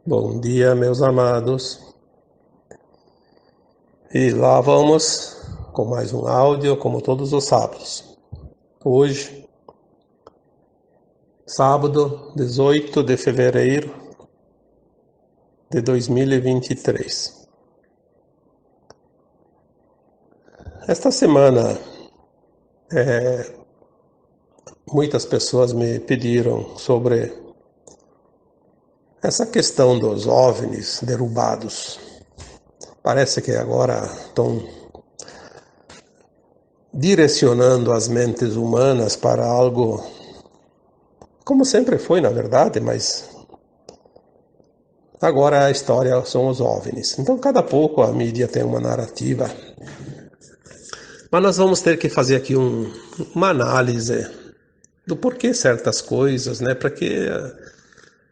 Bom dia, meus amados. E lá vamos com mais um áudio, como todos os sábados. Hoje, sábado 18 de fevereiro de 2023. Esta semana, muitas pessoas me pediram sobre essa questão dos OVNIs derrubados. Parece que agora estão direcionando as mentes humanas para algo, como sempre foi, na verdade, mas agora a história são os OVNIs. Então, cada pouco a mídia tem uma narrativa. Mas nós vamos ter que fazer aqui uma análise do porquê certas coisas, né? Para que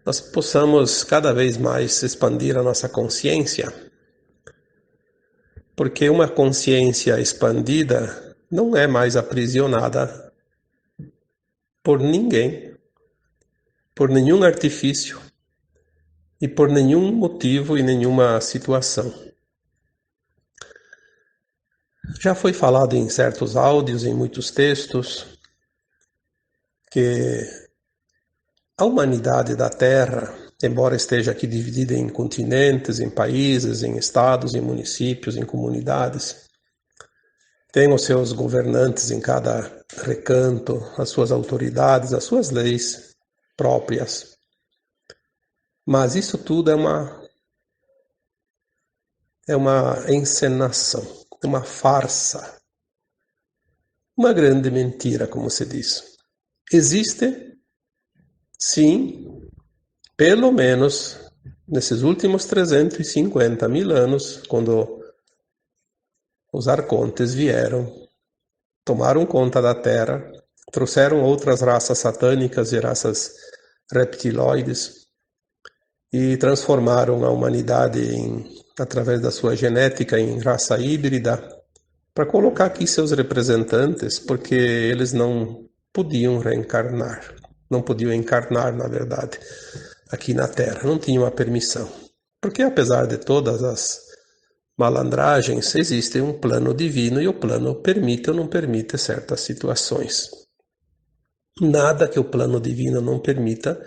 nós possamos cada vez mais expandir a nossa consciência. Porque uma consciência expandida não é mais aprisionada por ninguém, por nenhum artifício e por nenhum motivo e nenhuma situação. Já foi falado em certos áudios, em muitos textos, que a humanidade da Terra, embora esteja aqui dividida em continentes, em países, em estados, em municípios, em comunidades, tem os seus governantes em cada recanto, as suas autoridades, as suas leis próprias. Mas isso tudo é uma encenação, uma farsa, uma grande mentira, como se diz. Existe, sim, pelo menos nesses últimos 350 mil anos, quando os arcontes vieram, tomaram conta da Terra, trouxeram outras raças satânicas e raças reptiloides e transformaram a humanidade através da sua genética em raça híbrida, para colocar aqui seus representantes, porque eles não podiam reencarnar, não podiam encarnar, na verdade, aqui na Terra, não tinham a permissão. Porque apesar de todas as malandragens, existe um plano divino e o plano permite ou não permite certas situações. Nada que o plano divino não permita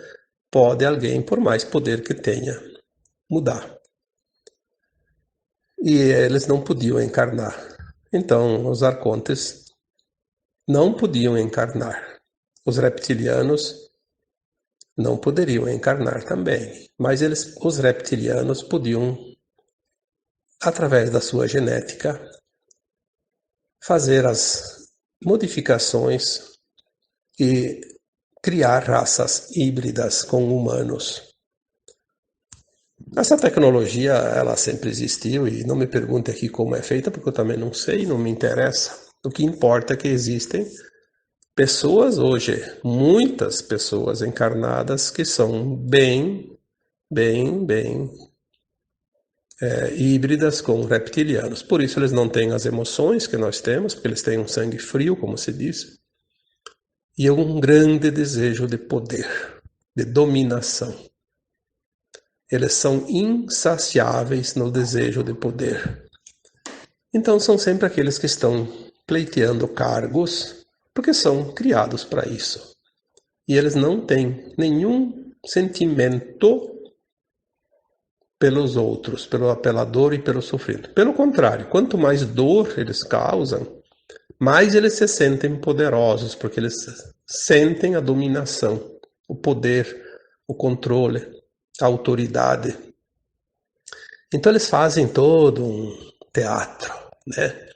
pode alguém, por mais poder que tenha, mudar. E eles não podiam encarnar. Então, os arcontes não podiam encarnar. Os reptilianos não poderiam encarnar também. Mas os reptilianos podiam, através da sua genética, fazer as modificações e criar raças híbridas com humanos. Essa tecnologia, ela sempre existiu e não me pergunte aqui como é feita, porque eu também não sei, não me interessa. O que importa é que existem pessoas hoje, muitas pessoas encarnadas que são bem híbridas com reptilianos. Por isso eles não têm as emoções que nós temos, porque eles têm um sangue frio, como se diz, e um grande desejo de poder, de dominação. Eles são insaciáveis no desejo de poder. Então são sempre aqueles que estão pleiteando cargos, porque são criados para isso. E eles não têm nenhum sentimento pelos outros, pelo apelador e pelo sofrido. Pelo contrário, quanto mais dor eles causam, mais eles se sentem poderosos, porque eles sentem a dominação, o poder, o controle, a autoridade. Então eles fazem todo um teatro, né?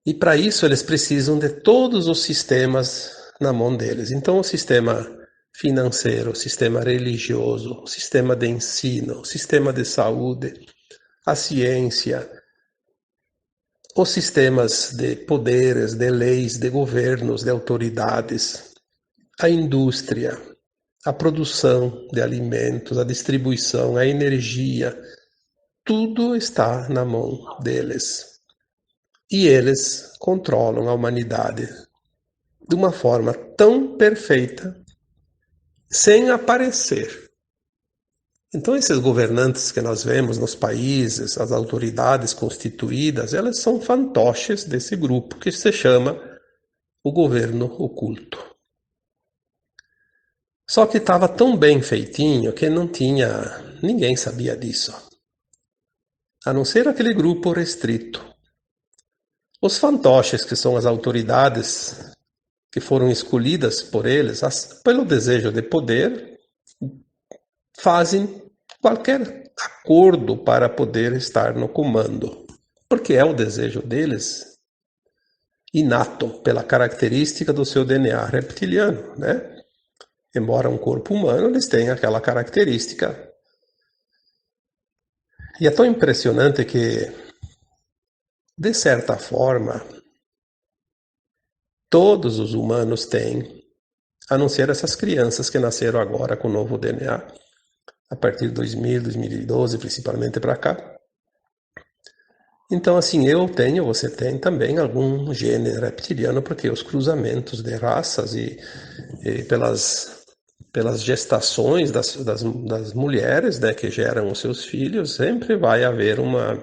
E para isso eles precisam de todos os sistemas na mão deles. Então o sistema financeiro, o sistema religioso, o sistema de ensino, o sistema de saúde, a ciência, os sistemas de poderes, de leis, de governos, de autoridades, a indústria, a produção de alimentos, a distribuição, a energia, tudo está na mão deles. E eles controlam a humanidade de uma forma tão perfeita, sem aparecer. Então, esses governantes que nós vemos nos países, as autoridades constituídas, elas são fantoches desse grupo que se chama o governo oculto. Só que estava tão bem feitinho que ninguém sabia disso, a não ser aquele grupo restrito. Os fantoches, que são as autoridades que foram escolhidas por eles, pelo desejo de poder, fazem qualquer acordo para poder estar no comando, porque é o desejo deles, inato, pela característica do seu DNA reptiliano, né? Embora um corpo humano, eles têm aquela característica. E é tão impressionante que, de certa forma, todos os humanos têm, a não ser essas crianças que nasceram agora com o novo DNA, a partir de 2000, 2012, principalmente para cá. Então, assim, eu tenho, você tem também algum gene reptiliano, porque os cruzamentos de raças e pelas gestações das mulheres, né, que geram os seus filhos, sempre vai haver uma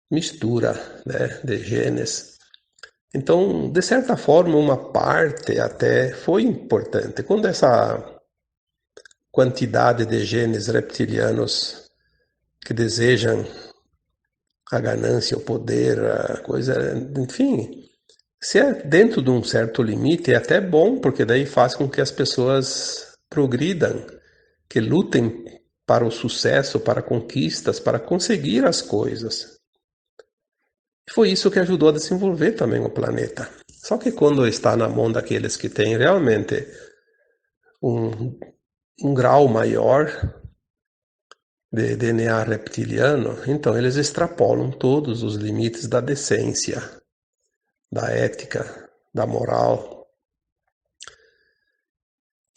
mistura, né, de genes. Então, de certa forma, uma parte até foi importante. Quando essa quantidade de genes reptilianos que desejam a ganância, o poder, a coisa, enfim, se é dentro de um certo limite, é até bom, porque daí faz com que as pessoas progridam, que lutem para o sucesso, para conquistas, para conseguir as coisas. Foi isso que ajudou a desenvolver também o planeta. Só que quando está na mão daqueles que têm realmente um grau maior de DNA reptiliano, então eles extrapolam todos os limites da decência, da ética, da moral.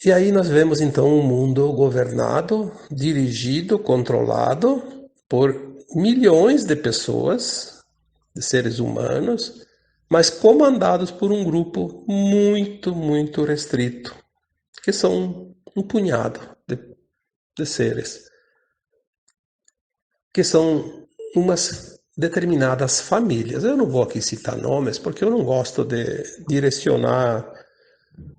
E aí nós vemos então um mundo governado, dirigido, controlado por milhões de pessoas, de seres humanos, mas comandados por um grupo muito, muito restrito, que são um punhado de seres, que são umas determinadas famílias. Eu não vou aqui citar nomes, porque eu não gosto de direcionar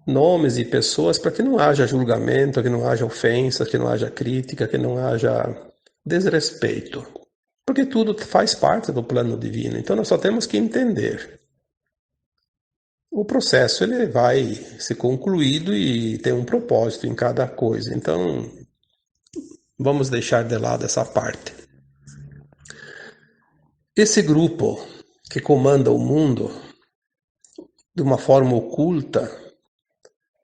nomes e pessoas para que não haja julgamento, que não haja ofensa, que não haja crítica, que não haja desrespeito. Porque tudo faz parte do plano divino. Então nós só temos que entender. O processo ele vai ser concluído e tem um propósito em cada coisa. Então vamos deixar de lado essa parte. Esse grupo que comanda o mundo de uma forma oculta,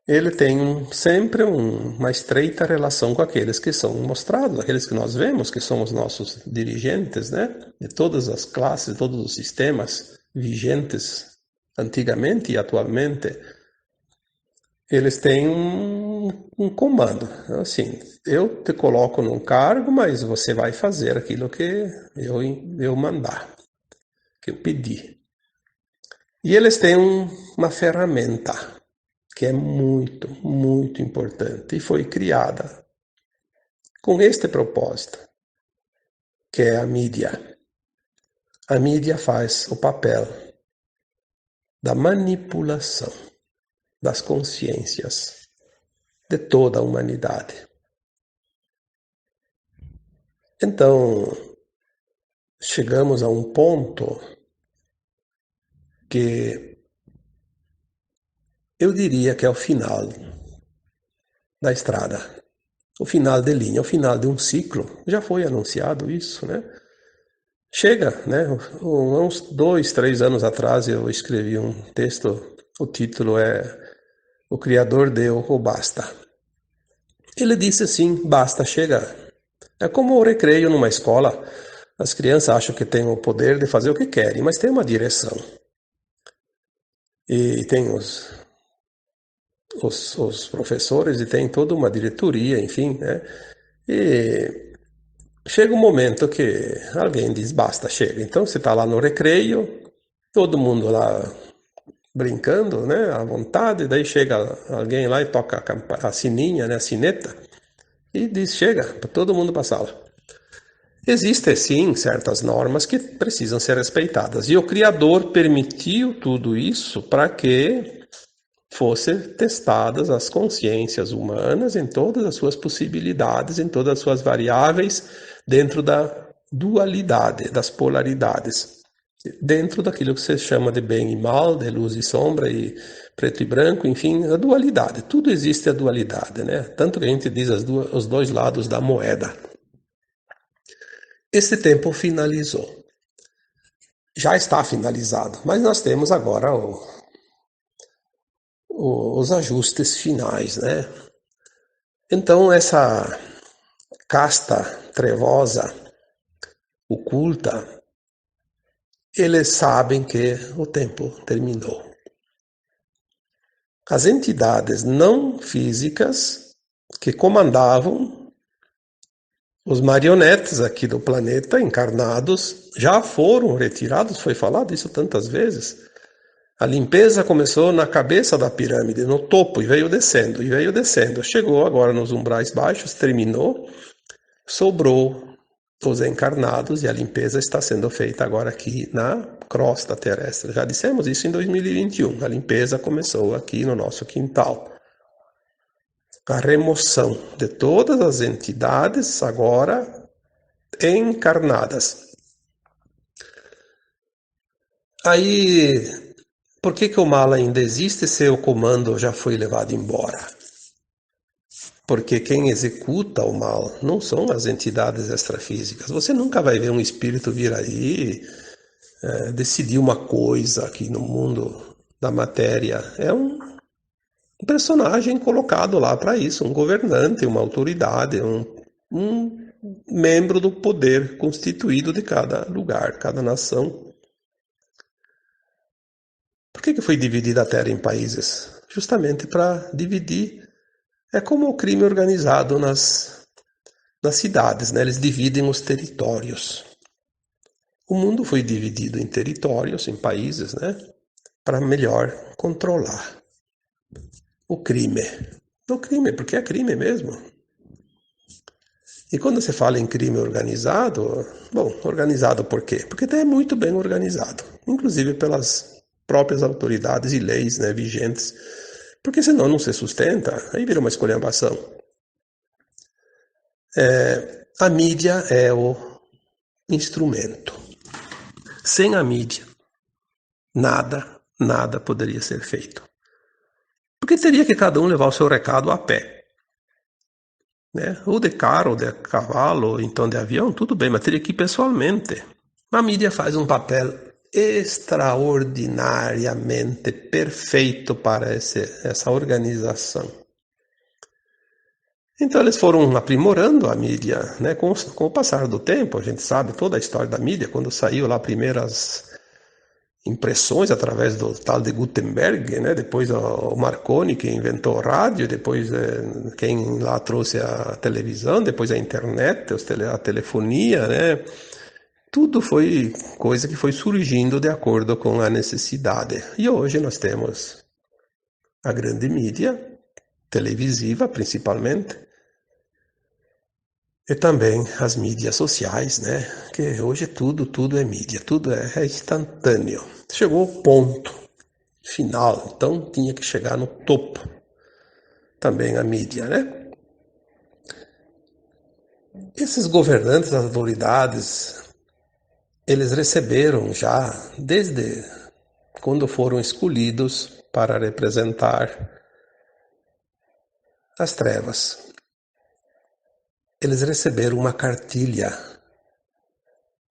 ele tem sempre uma estreita relação com aqueles que são mostrados, aqueles que nós vemos, que são os nossos dirigentes, né? De todas as classes, todos os sistemas vigentes antigamente e atualmente, eles têm um comando. Assim, eu te coloco num cargo, mas você vai fazer aquilo que eu mandar, que eu pedi. E eles têm uma ferramenta que é muito, muito importante e foi criada com este propósito, que é a mídia. A mídia faz o papel da manipulação das consciências de toda a humanidade. Então, chegamos a um ponto que eu diria que é o final da estrada, o final de linha, o final de um ciclo. Já foi anunciado isso, né? Chega, né? Uns 2, 3 anos atrás eu escrevi um texto, o título é O Criador deu o basta. Ele disse assim, basta, chega. É como o recreio numa escola. As crianças acham que têm o poder de fazer o que querem, mas tem uma direção. E tem os professores e tem toda uma diretoria, enfim, né? E chega um momento que alguém diz, basta, chega. Então você está lá no recreio, todo mundo lá brincando, né, à vontade, daí chega alguém lá e toca a sininha, né, a sineta, e diz: chega, para todo mundo para a sala. Existem, sim, certas normas que precisam ser respeitadas. E o Criador permitiu tudo isso para que fossem testadas as consciências humanas em todas as suas possibilidades, em todas as suas variáveis, dentro da dualidade, das polaridades. Dentro daquilo que se chama de bem e mal, de luz e sombra, e preto e branco, enfim, a dualidade. Tudo existe a dualidade, né? Tanto que a gente diz os dois lados da moeda. Esse tempo finalizou. Já está finalizado, mas nós temos agora os ajustes finais, né? Então, essa casta trevosa, oculta, eles sabem que o tempo terminou. As entidades não físicas que comandavam os marionetes aqui do planeta, encarnados, já foram retirados, foi falado isso tantas vezes. A limpeza começou na cabeça da pirâmide, no topo, e veio descendo, e veio descendo. Chegou agora nos umbrais baixos, terminou, sobrou os encarnados, e a limpeza está sendo feita agora aqui na crosta terrestre. Já dissemos isso em 2021, a limpeza começou aqui no nosso quintal. A remoção de todas as entidades agora encarnadas. Aí, por que o mal ainda existe se o comando já foi levado embora? Porque quem executa o mal não são as entidades extrafísicas. Você nunca vai ver um espírito vir aí decidir uma coisa aqui no mundo da matéria. É um personagem colocado lá para isso, um governante, uma autoridade, um membro do poder constituído de cada lugar, cada nação. Por que foi dividida a Terra em países? Justamente para dividir. É como o crime organizado nas cidades, né? Eles dividem os territórios. O mundo foi dividido em territórios, em países, né? Para melhor controlar o crime. O crime, porque é crime mesmo. E quando você fala em crime organizado, bom, organizado por quê? Porque é muito bem organizado, inclusive pelas próprias autoridades e leis, né, vigentes, porque senão não se sustenta, aí vira uma esculhambação. A mídia é o instrumento. Sem a mídia, nada poderia ser feito. Porque teria que cada um levar o seu recado a pé. Né? Ou de carro, ou de cavalo, ou então de avião, tudo bem, mas teria que ir pessoalmente. A mídia faz um papel extraordinariamente perfeito para essa organização. Então eles foram aprimorando a mídia, né? Com o passar do tempo, a gente sabe toda a história da mídia, quando saiu lá primeiras impressões através do tal de Gutenberg, né? Depois o Marconi que inventou o rádio, depois quem lá trouxe a televisão, depois a internet, a telefonia, né? Tudo foi coisa que foi surgindo de acordo com a necessidade. E hoje nós temos a grande mídia, televisiva principalmente, e também as mídias sociais, né? Que hoje tudo é mídia, tudo é instantâneo. Chegou ao ponto final, então tinha que chegar no topo também a mídia, né? Esses governantes, as autoridades, eles receberam já, desde quando foram escolhidos para representar as trevas, eles receberam uma cartilha.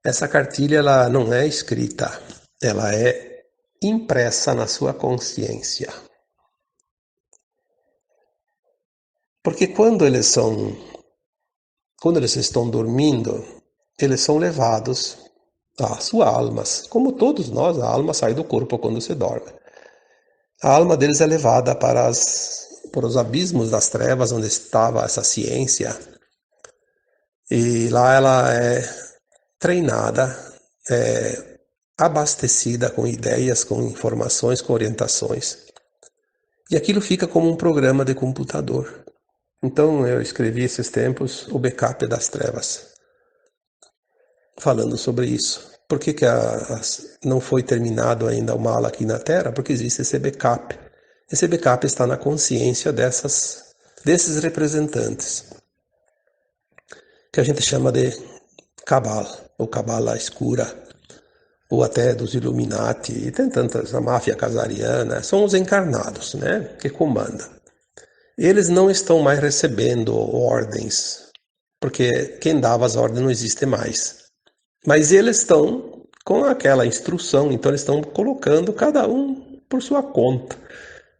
Essa cartilha ela não é escrita, ela é impressa na sua consciência. Porque quando eles estão dormindo, eles são levados às suas almas. Como todos nós, a alma sai do corpo quando se dorme. A alma deles é levada para os abismos das trevas, onde estava essa ciência. E lá ela é treinada, abastecida com ideias, com informações, com orientações. E aquilo fica como um programa de computador. Então eu escrevi esses tempos o backup das trevas, falando sobre isso. Por que não foi terminado ainda o mal aqui na Terra? Porque existe esse backup. Esse backup está na consciência desses representantes, que a gente chama de Cabala, ou Cabala escura, ou até dos Illuminati, e tem tantas, a máfia casariana, são os encarnados, né, que comandam. Eles não estão mais recebendo ordens, porque quem dava as ordens não existe mais. Mas eles estão com aquela instrução, então eles estão colocando cada um por sua conta.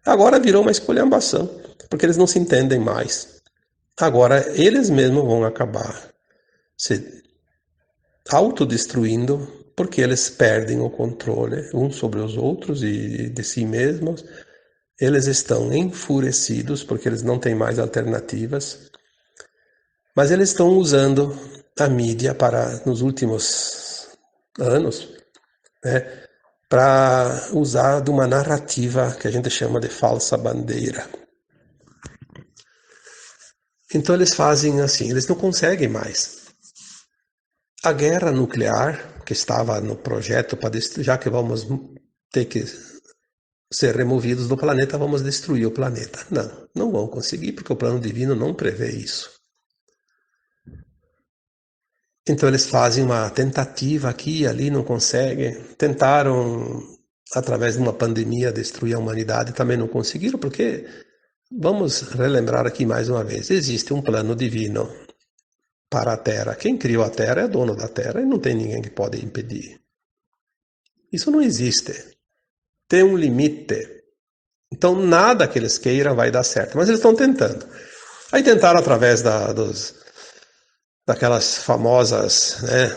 Agora virou uma esculhambação, porque eles não se entendem mais. Agora eles mesmos vão acabar se autodestruindo, porque eles perdem o controle uns sobre os outros e de si mesmos. Eles estão enfurecidos porque eles não têm mais alternativas, mas eles estão usando a mídia nos últimos anos, né, para usar de uma narrativa que a gente chama de falsa bandeira. Então eles fazem assim, eles não conseguem mais. A guerra nuclear, que estava no projeto para destruir, já que vamos ter que ser removidos do planeta, vamos destruir o planeta. Não vão conseguir, porque o plano divino não prevê isso. Então eles fazem uma tentativa aqui e ali, não conseguem. Tentaram, através de uma pandemia, destruir a humanidade, também não conseguiram, porque, vamos relembrar aqui mais uma vez, existe um plano divino para a Terra. Quem criou a Terra é dono da Terra e não tem ninguém que pode impedir. Isso não existe. Tem um limite. Então nada que eles queiram vai dar certo, mas eles estão tentando. Aí tentaram através daquelas famosas, né,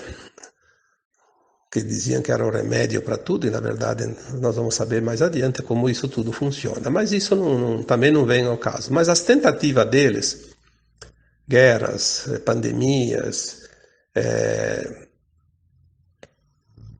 que diziam que era o remédio para tudo, e na verdade nós vamos saber mais adiante como isso tudo funciona. Mas isso também não vem ao caso. Mas as tentativas deles, guerras, pandemias,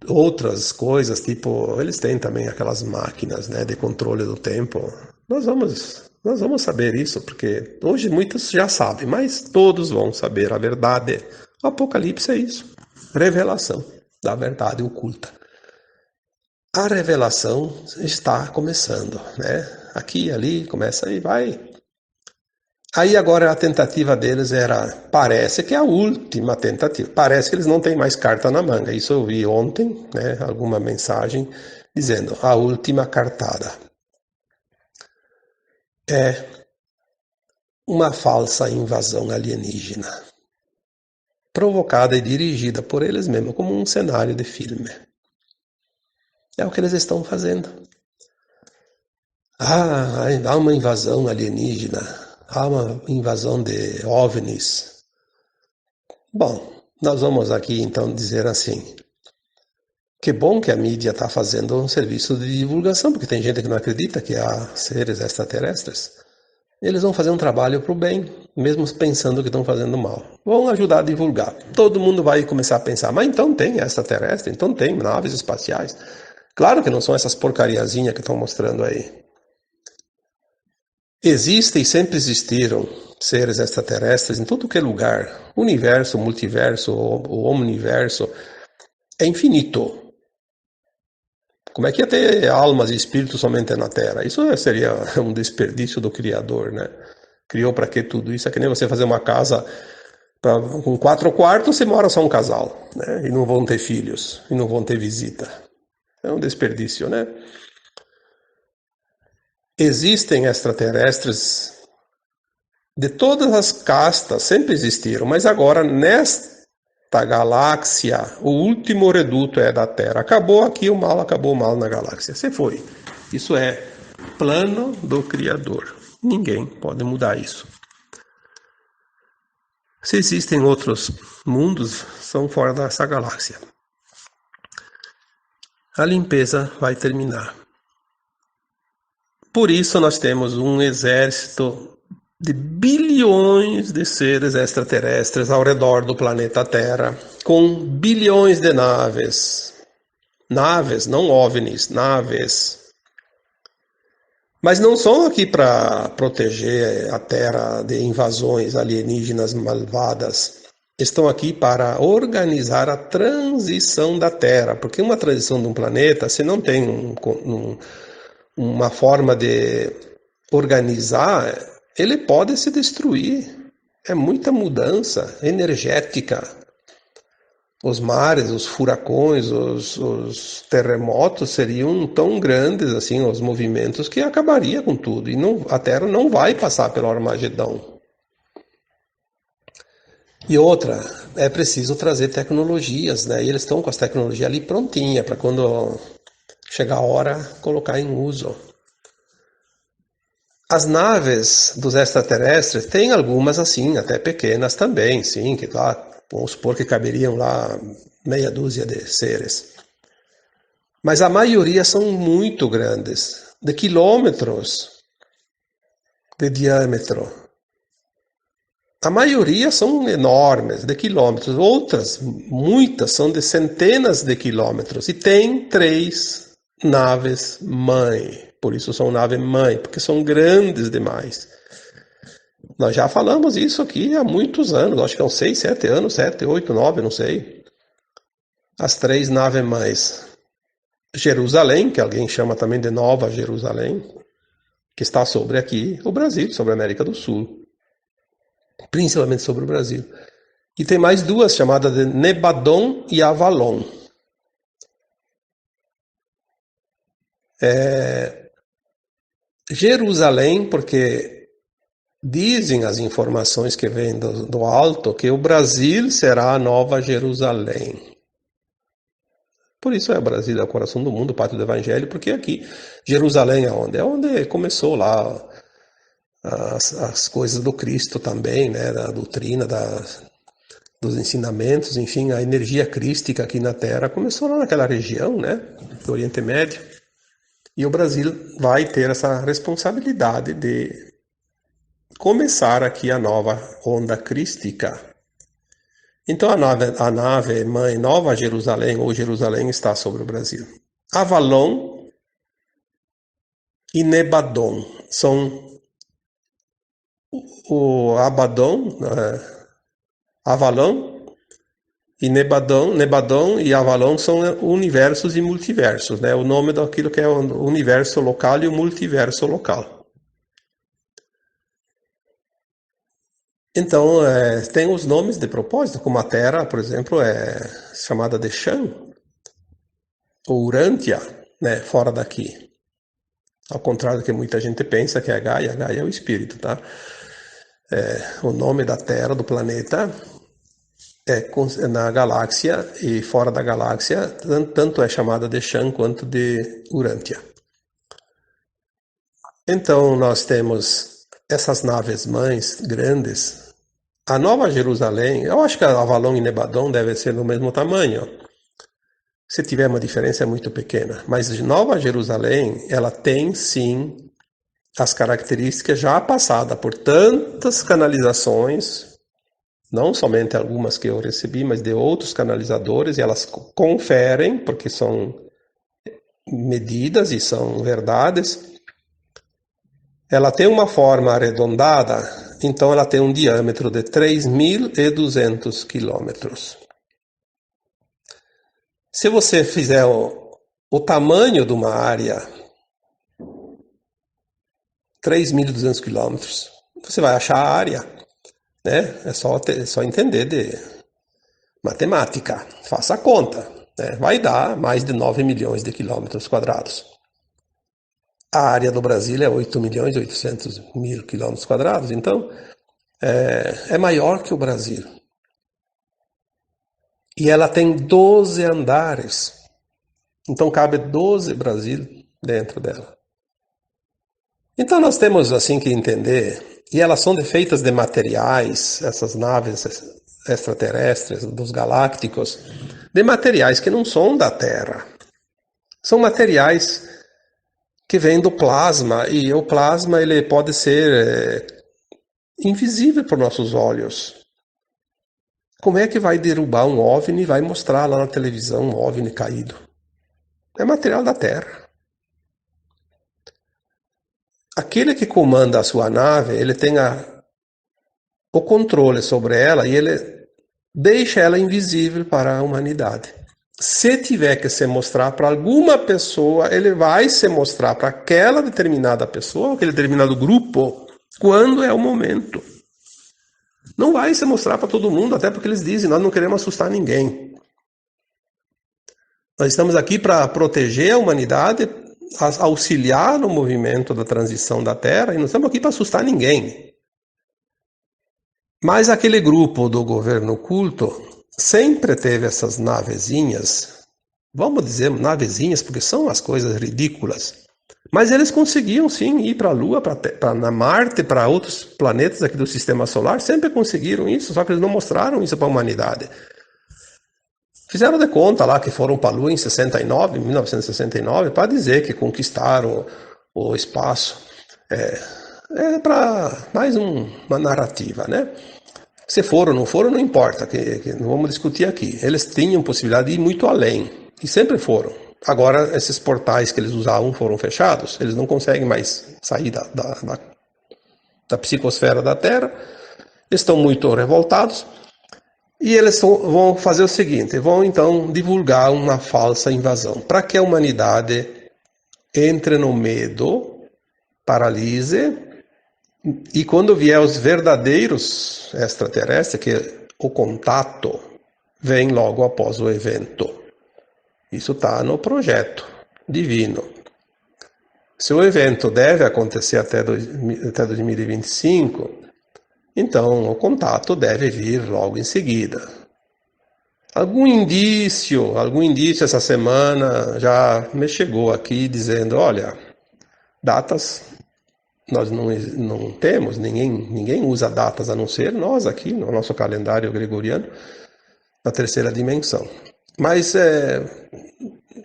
outras coisas, tipo, eles têm também aquelas máquinas, né, de controle do tempo. Nós vamos saber isso, porque hoje muitos já sabem, mas todos vão saber a verdade. O Apocalipse é isso, revelação da verdade oculta. A revelação está começando, né? Aqui e ali, começa e vai. Aí agora a tentativa deles parece que é a última tentativa. Parece que eles não têm mais carta na manga. Isso eu vi ontem, né? Alguma mensagem dizendo a última cartada. É uma falsa invasão alienígena, provocada e dirigida por eles mesmos, como um cenário de filme. É o que eles estão fazendo. Há uma invasão alienígena, há uma invasão de OVNIs. Bom, nós vamos aqui então dizer assim, que bom que a mídia está fazendo um serviço de divulgação, porque tem gente que não acredita que há seres extraterrestres. Eles vão fazer um trabalho para o bem, mesmo pensando que estão fazendo mal. Vão ajudar a divulgar. Todo mundo vai começar a pensar, mas então tem extraterrestre, então tem naves espaciais. Claro que não são essas porcariazinhas que estão mostrando aí. Existem e sempre existiram seres extraterrestres em todo que é lugar. O universo, o multiverso, o omniverso é infinito. Como é que ia ter almas e espíritos somente na Terra? Isso seria um desperdício do Criador, né? Criou para que tudo isso? É que nem você fazer uma casa com 4 quartos, você mora só um casal, né? E não vão ter filhos, e não vão ter visita. É um desperdício, né? Existem extraterrestres de todas as castas, sempre existiram, mas agora nesta galáxia, o último reduto é da Terra. Acabou o mal na galáxia. Você foi. Isso é plano do Criador. Ninguém pode mudar isso. Se existem outros mundos, são fora dessa galáxia. A limpeza vai terminar. Por isso nós temos um exército de bilhões de seres extraterrestres ao redor do planeta Terra, com bilhões de naves. Naves, não OVNIs, naves. Mas não são aqui para proteger a Terra de invasões alienígenas malvadas. Estão aqui para organizar a transição da Terra, porque uma transição de um planeta, se não tem uma forma de organizar, ele pode se destruir. É muita mudança energética. Os mares, os furacões, os terremotos seriam tão grandes assim, os movimentos, que acabaria com tudo. E não, a Terra não vai passar pelo Armagedão. E outra, é preciso trazer tecnologias, né? E eles estão com as tecnologias ali prontinha para quando chegar a hora colocar em uso. As naves dos extraterrestres têm algumas assim, até pequenas também, sim, que lá, vamos supor que caberiam lá meia dúzia de seres. Mas a maioria são muito grandes, de quilômetros de diâmetro. A maioria são enormes, de quilômetros. Outras, muitas, são de centenas de quilômetros. E tem 3 naves mãe. Por isso são naves mãe, porque são grandes demais. Nós já falamos isso aqui há muitos anos, acho que há uns 6, 7 anos, 7, 8, 9, não sei. As 3 naves mães. Jerusalém, que alguém chama também de Nova Jerusalém, que está sobre aqui o Brasil, sobre a América do Sul. Principalmente sobre o Brasil. E tem mais 2 chamadas de Nebadon e Avalon. Jerusalém, porque dizem as informações que vêm do alto que o Brasil será a nova Jerusalém. Por isso o Brasil é o coração do mundo, o pátrio do Evangelho, porque aqui Jerusalém é onde? É onde começou lá as coisas do Cristo também, né? Da doutrina, dos ensinamentos, enfim, a energia crística aqui na Terra começou lá naquela região, né? Do Oriente Médio. E o Brasil vai ter essa responsabilidade de começar aqui a nova onda crística. Então a nave mãe Nova Jerusalém ou Jerusalém está sobre o Brasil. Avalon e Nebadon são o Abaddon, Avalon e Nebadon e Avalon são universos e multiversos, né? O nome daquilo que é o universo local e o multiverso local. Então, tem os nomes de propósito, como a Terra, por exemplo, é chamada de Shan, ou Urântia, né, fora daqui. Ao contrário do que muita gente pensa, que é Gaia é o espírito, tá? O nome da Terra, do planeta, na galáxia e fora da galáxia, tanto é chamada de Shan quanto de Urântia. Então, nós temos essas naves mães grandes. A Nova Jerusalém, eu acho que a Avalon e Nebadon devem ser do mesmo tamanho. Se tiver uma diferença é muito pequena. Mas Nova Jerusalém, ela tem sim as características já passadas por tantas canalizações, não somente algumas que eu recebi, mas de outros canalizadores, e elas conferem, porque são medidas e são verdades. Ela tem uma forma arredondada, então ela tem um diâmetro de 3.200 quilômetros. Se você fizer o tamanho de uma área, 3.200 quilômetros, você vai achar a área, né? É só entender de matemática, faça a conta, né? Vai dar mais de 9 milhões de quilômetros quadrados. A área do Brasil é 8.800.000 quilômetros quadrados, então é maior que o Brasil. E ela tem 12 andares, então cabe 12 Brasil dentro dela. Então nós temos assim que entender, e elas são feitas de materiais, essas naves extraterrestres, dos galácticos, de materiais que não são da Terra. São materiais que vêm do plasma, e o plasma ele pode ser invisível para os nossos olhos. Como é que vai derrubar um OVNI e vai mostrar lá na televisão um OVNI caído? É material da Terra. aquele que comanda a sua nave, ele tem o controle sobre ela e ele deixa ela invisível para a humanidade. Se tiver que se mostrar para alguma pessoa, ele vai se mostrar para aquela determinada pessoa, aquele determinado grupo, quando é o momento. Não vai se mostrar para todo mundo, até porque eles dizem, nós não queremos assustar ninguém. Nós estamos aqui para proteger a humanidade, auxiliar no movimento da transição da Terra, e não estamos aqui para assustar ninguém. Mas aquele grupo do governo oculto sempre teve essas navezinhas, vamos dizer navezinhas, porque são as coisas ridículas. Mas eles conseguiam sim ir para a Lua, para Marte, para outros planetas aqui do Sistema Solar, sempre conseguiram isso, só que eles não mostraram isso para a humanidade. Fizeram de conta lá que foram para a Lua em 1969, para dizer que conquistaram o espaço. É para mais uma narrativa, né? Se foram ou não foram, não importa, que não vamos discutir aqui. Eles tinham possibilidade de ir muito além, e sempre foram. Agora, esses portais que eles usavam foram fechados, eles não conseguem mais sair da psicosfera da Terra, estão muito revoltados, e eles vão fazer o seguinte, vão então divulgar uma falsa invasão, para que a humanidade entre no medo, paralise, e quando vier os verdadeiros extraterrestres, que o contato vem logo após o evento. Isso está no projeto divino. Se o evento deve acontecer até 2025, então o contato deve vir logo em seguida. Algum indício essa semana já me chegou aqui dizendo, olha, datas nós não temos, ninguém usa datas a não ser nós aqui, no nosso calendário gregoriano, na terceira dimensão. Mas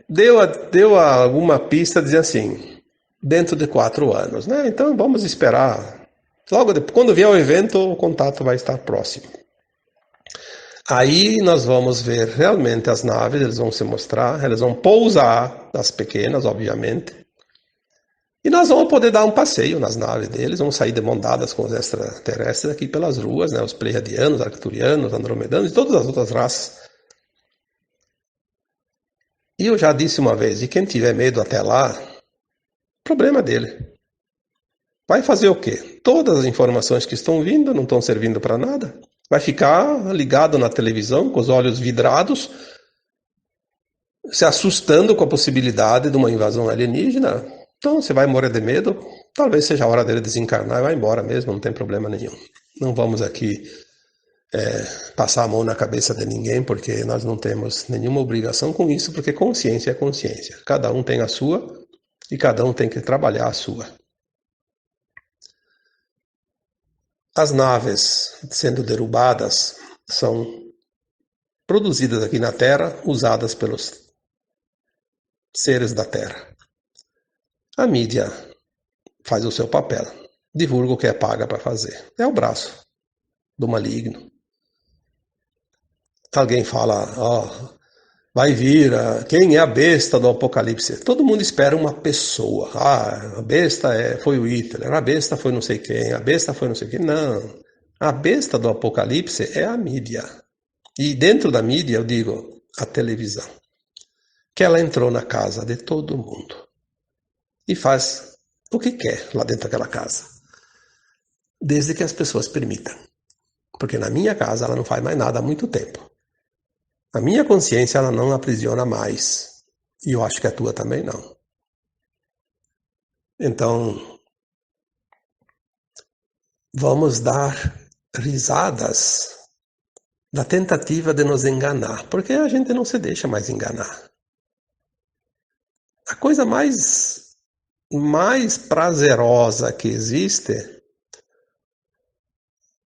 deu alguma pista, dizia assim, dentro de 4 anos, né? Então vamos esperar. Logo depois, quando vier o evento, o contato vai estar próximo. Aí nós vamos ver realmente as naves, eles vão se mostrar, eles vão pousar, as pequenas, obviamente, e nós vamos poder dar um passeio nas naves deles, vamos sair de mão dadas com os extraterrestres aqui pelas ruas, né? Os pleiadianos, arcturianos, andromedanos e todas as outras raças. E eu já disse uma vez, e quem tiver medo até lá, problema dele. Vai fazer o quê? Todas as informações que estão vindo não estão servindo para nada. Vai ficar ligado na televisão, com os olhos vidrados, se assustando com a possibilidade de uma invasão alienígena. Então você vai morrer de medo, talvez seja a hora dele desencarnar e vai embora mesmo, não tem problema nenhum. Não vamos aqui passar a mão na cabeça de ninguém, porque nós não temos nenhuma obrigação com isso, porque consciência é consciência. Cada um tem a sua e cada um tem que trabalhar a sua. As naves sendo derrubadas são produzidas aqui na Terra, usadas pelos seres da Terra. A mídia faz o seu papel, divulga o que é paga para fazer. É o braço do maligno. Alguém fala, vai vir, quem é a besta do Apocalipse? Todo mundo espera uma pessoa. A besta foi o Hitler, a besta foi não sei quem, a besta foi não sei quem. Não, a besta do Apocalipse é a mídia. E dentro da mídia, eu digo, a televisão. Que ela entrou na casa de todo mundo. E faz o que quer lá dentro daquela casa. Desde que as pessoas permitam. Porque na minha casa ela não faz mais nada há muito tempo. A minha consciência ela não aprisiona mais. E eu acho que a tua também não. Então, vamos dar risadas da tentativa de nos enganar. Porque a gente não se deixa mais enganar. A coisa mais prazerosa que existe,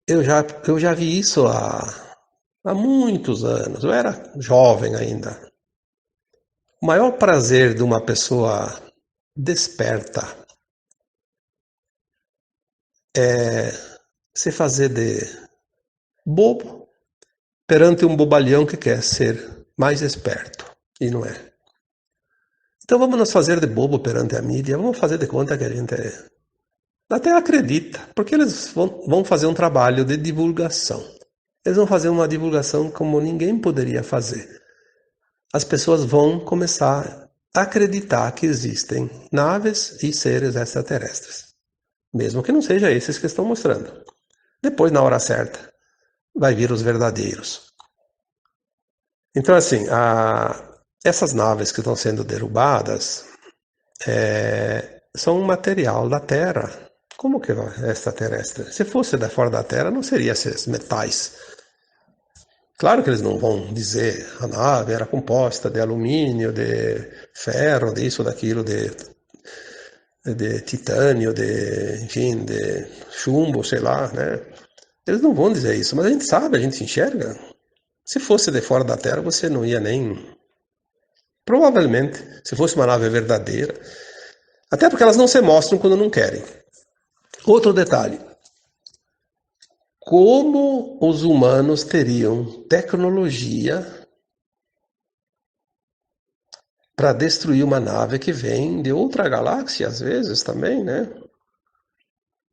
eu já vi isso há muitos anos, eu era jovem ainda. O maior prazer de uma pessoa desperta é se fazer de bobo perante um bobalhão que quer ser mais esperto, e não é. Então vamos nos fazer de bobo perante a mídia, vamos fazer de conta que a gente até acredita, porque eles vão fazer um trabalho de divulgação. Eles vão fazer uma divulgação como ninguém poderia fazer. As pessoas vão começar a acreditar que existem naves e seres extraterrestres, mesmo que não seja esses que estão mostrando. Depois, na hora certa, vai vir os verdadeiros. Então, assim, essas naves que estão sendo derrubadas são um material da Terra. Como que é extraterrestre? Se fosse da fora da Terra, não seria esses metais. Claro que eles não vão dizer a nave era composta de alumínio, de ferro, disso, daquilo, de titânio, enfim, de chumbo, sei lá, né? Eles não vão dizer isso, mas a gente sabe, a gente enxerga. Se fosse de fora da Terra, você não ia nem... Provavelmente, se fosse uma nave verdadeira. Até porque elas não se mostram quando não querem. Outro detalhe. Como os humanos teriam tecnologia para destruir uma nave que vem de outra galáxia, às vezes, também, né?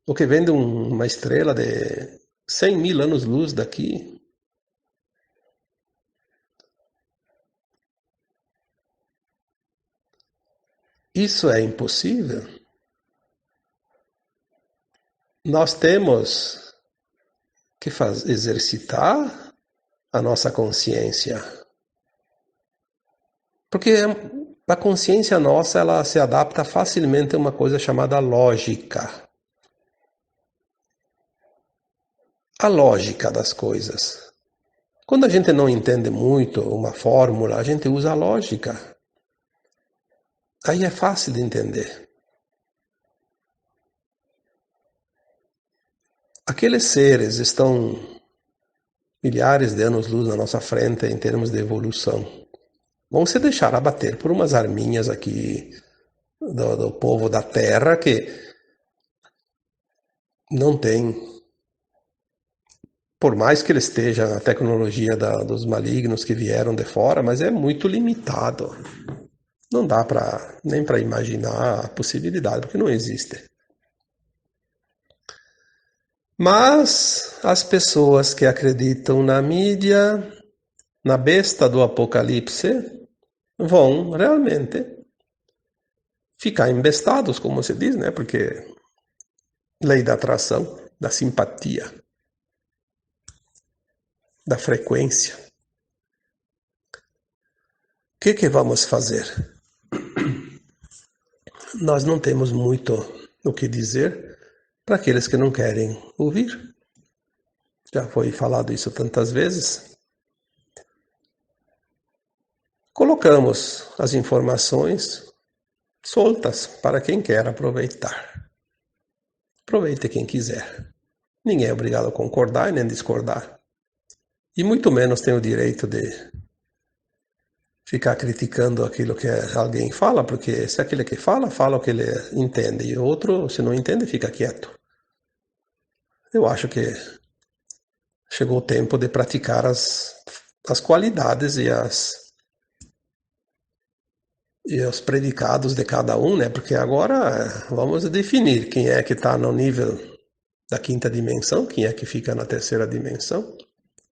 Ou que vem de uma estrela de 100 mil anos-luz daqui. Isso é impossível? Nós temos que exercitar a nossa consciência. Porque a consciência nossa, ela se adapta facilmente a uma coisa chamada lógica. A lógica das coisas. Quando a gente não entende muito uma fórmula, a gente usa a lógica. Aí é fácil de entender. Aqueles seres estão milhares de anos-luz na nossa frente em termos de evolução. Vão se deixar abater por umas arminhas aqui do povo da Terra que não tem, por mais que ele esteja na tecnologia dos malignos que vieram de fora, mas é muito limitado. Não dá nem para imaginar a possibilidade, porque não existe. Mas as pessoas que acreditam na mídia, na besta do apocalipse, vão realmente ficar embestados, como se diz, né? Porque lei da atração, da simpatia, da frequência. O que vamos fazer? Nós não temos muito o que dizer para aqueles que não querem ouvir. Já foi falado isso tantas vezes. Colocamos as informações soltas para quem quer aproveitar. Aproveite quem quiser. Ninguém é obrigado a concordar e nem discordar. E muito menos tem o direito de ficar criticando aquilo que alguém fala, porque se aquele que fala, fala o que ele entende, e o outro, se não entende, fica quieto. Eu acho que chegou o tempo de praticar as qualidades e os predicados de cada um, né? Porque agora vamos definir quem é que está no nível da quinta dimensão, quem é que fica na terceira dimensão.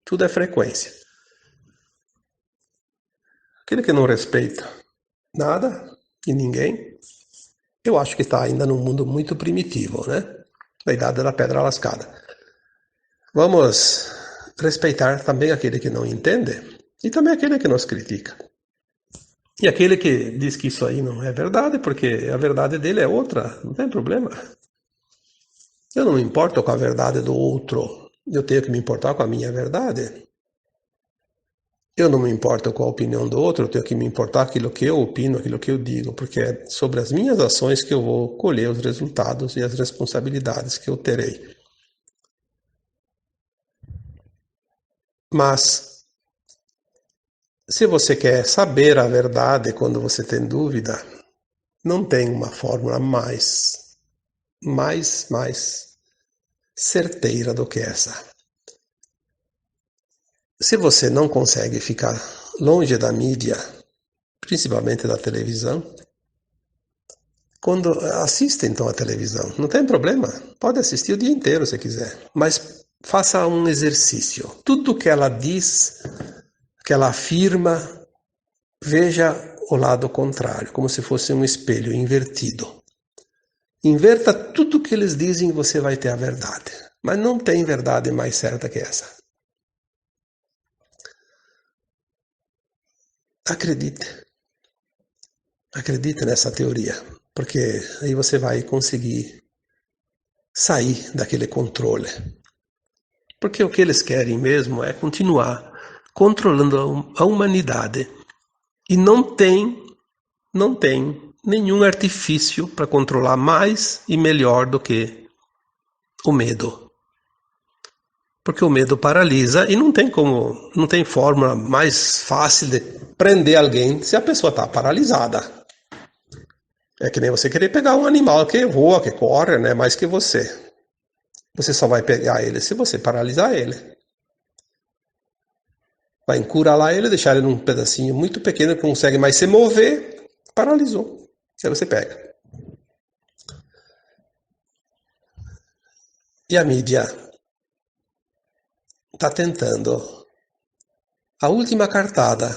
Tudo é frequência. Aquele que não respeita nada e ninguém, eu acho que está ainda num mundo muito primitivo, né? Da idade da pedra lascada. Vamos respeitar também aquele que não entende e também aquele que nos critica. E aquele que diz que isso aí não é verdade, porque a verdade dele é outra, não tem problema. Eu não me importo com a verdade do outro, eu tenho que me importar com a minha verdade. Eu não me importo com a opinião do outro, eu tenho que me importar com aquilo que eu opino, aquilo que eu digo, porque é sobre as minhas ações que eu vou colher os resultados e as responsabilidades que eu terei. Mas, se você quer saber a verdade quando você tem dúvida, não tem uma fórmula mais certeira do que essa. Se você não consegue ficar longe da mídia, principalmente da televisão, Quando assiste então a televisão, não tem problema, pode assistir o dia inteiro se quiser, mas faça um exercício. Tudo que ela diz, que ela afirma, veja o lado contrário, como se fosse um espelho invertido. Inverta tudo que eles dizem e você vai ter a verdade. Mas não tem verdade mais certa que essa. Acredite. Acredite nessa teoria, porque aí você vai conseguir sair daquele controle. Porque o que eles querem mesmo é continuar controlando a humanidade. E não tem nenhum artifício para controlar mais e melhor do que o medo. Porque o medo paralisa e não tem fórmula mais fácil de prender alguém se a pessoa está paralisada. É que nem você querer pegar um animal que voa, que corre, né, mais que você. Você só vai pegar ele se você paralisar ele. Vai encurralar ele, deixar ele num pedacinho muito pequeno que não consegue mais se mover, paralisou. Aí você pega. E a mídia está tentando a última cartada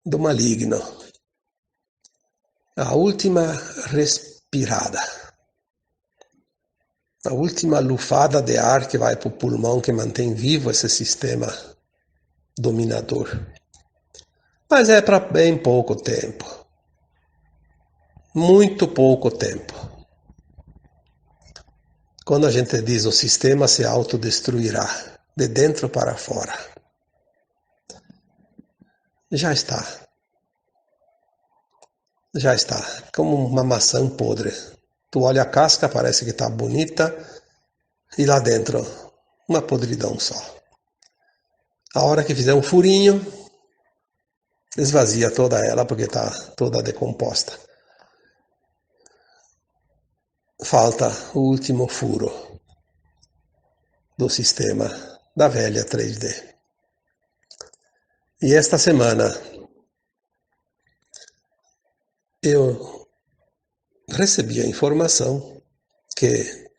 do maligno, a última respirada, a última lufada de ar que vai para o pulmão que mantém vivo esse sistema dominador. Mas é para bem pouco tempo. Muito pouco tempo. Quando a gente diz o sistema se autodestruirá, de dentro para fora, já está. Já está. Como uma maçã podre. Tu olha a casca, parece que está bonita, e lá dentro, uma podridão só. A hora que fizer um furinho, esvazia toda ela, porque está toda decomposta. Falta o último furo do sistema da velha 3D. E esta semana eu recebi a informação que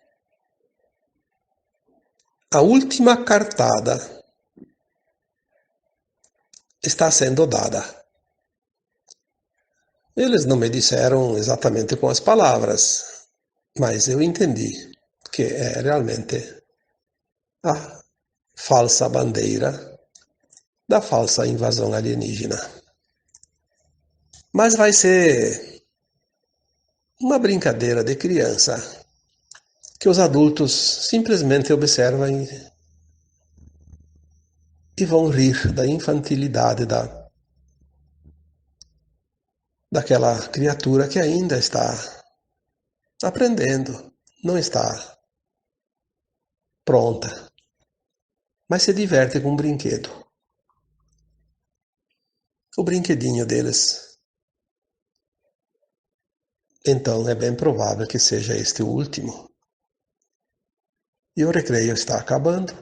a última cartada está sendo dada. Eles não me disseram exatamente com as palavras, mas eu entendi que é realmente a falsa bandeira da falsa invasão alienígena. Mas vai ser uma brincadeira de criança que os adultos simplesmente observam e vão rir da infantilidade daquela criatura que ainda está aprendendo, não está pronta, mas se diverte com um brinquedo. O brinquedinho deles. Então é bem provável que seja este o último. E o recreio está acabando.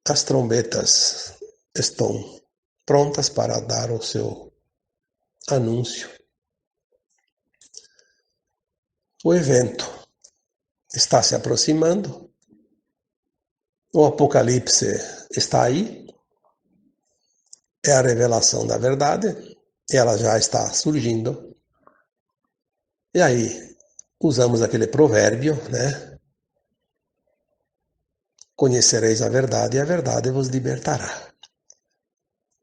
As trombetas estão prontas para dar o seu anúncio. O evento está se aproximando. O apocalipse está aí. É a revelação da verdade. Ela já está surgindo. E aí, usamos aquele provérbio, né? Conhecereis a verdade e a verdade vos libertará.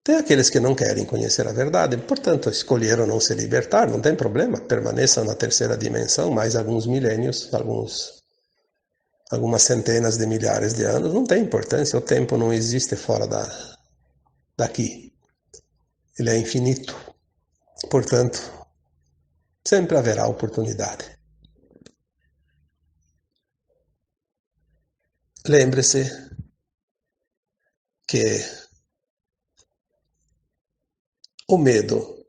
Tem aqueles que não querem conhecer a verdade, portanto, escolheram não se libertar, não tem problema, permaneçam na terceira dimensão mais alguns milênios, algumas centenas de milhares de anos, não tem importância, o tempo não existe fora daqui. Ele é infinito. Portanto, sempre haverá oportunidade. Lembre-se que o medo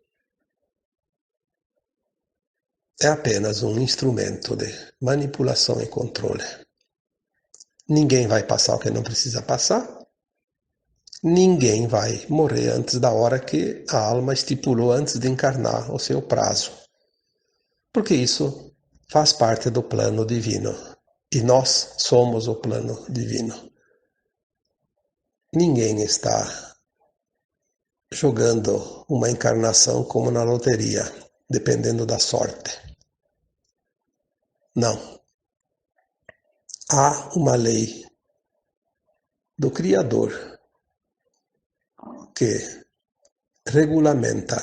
é apenas um instrumento de manipulação e controle. Ninguém vai passar o que não precisa passar. ninguém vai morrer antes da hora que a alma estipulou antes de encarnar o seu prazo. Porque isso faz parte do plano divino. E nós somos o plano divino. Ninguém está jogando uma encarnação como na loteria, dependendo da sorte. Não. Há uma lei do Criador que regulamenta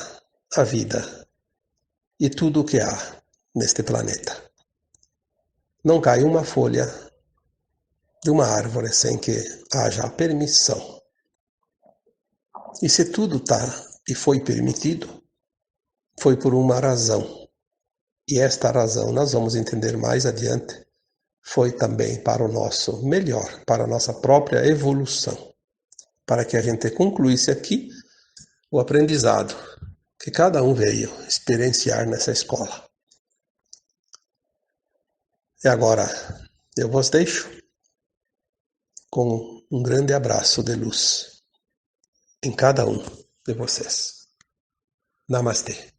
a vida e tudo o que há neste planeta. Não cai uma folha de uma árvore sem que haja a permissão. E se tudo está e foi permitido, foi por uma razão. E esta razão, nós vamos entender mais adiante, foi também para o nosso melhor, para a nossa própria evolução, para que a gente concluísse aqui o aprendizado que cada um veio experienciar nessa escola. E agora eu vos deixo com um grande abraço de luz em cada um de vocês. Namastê.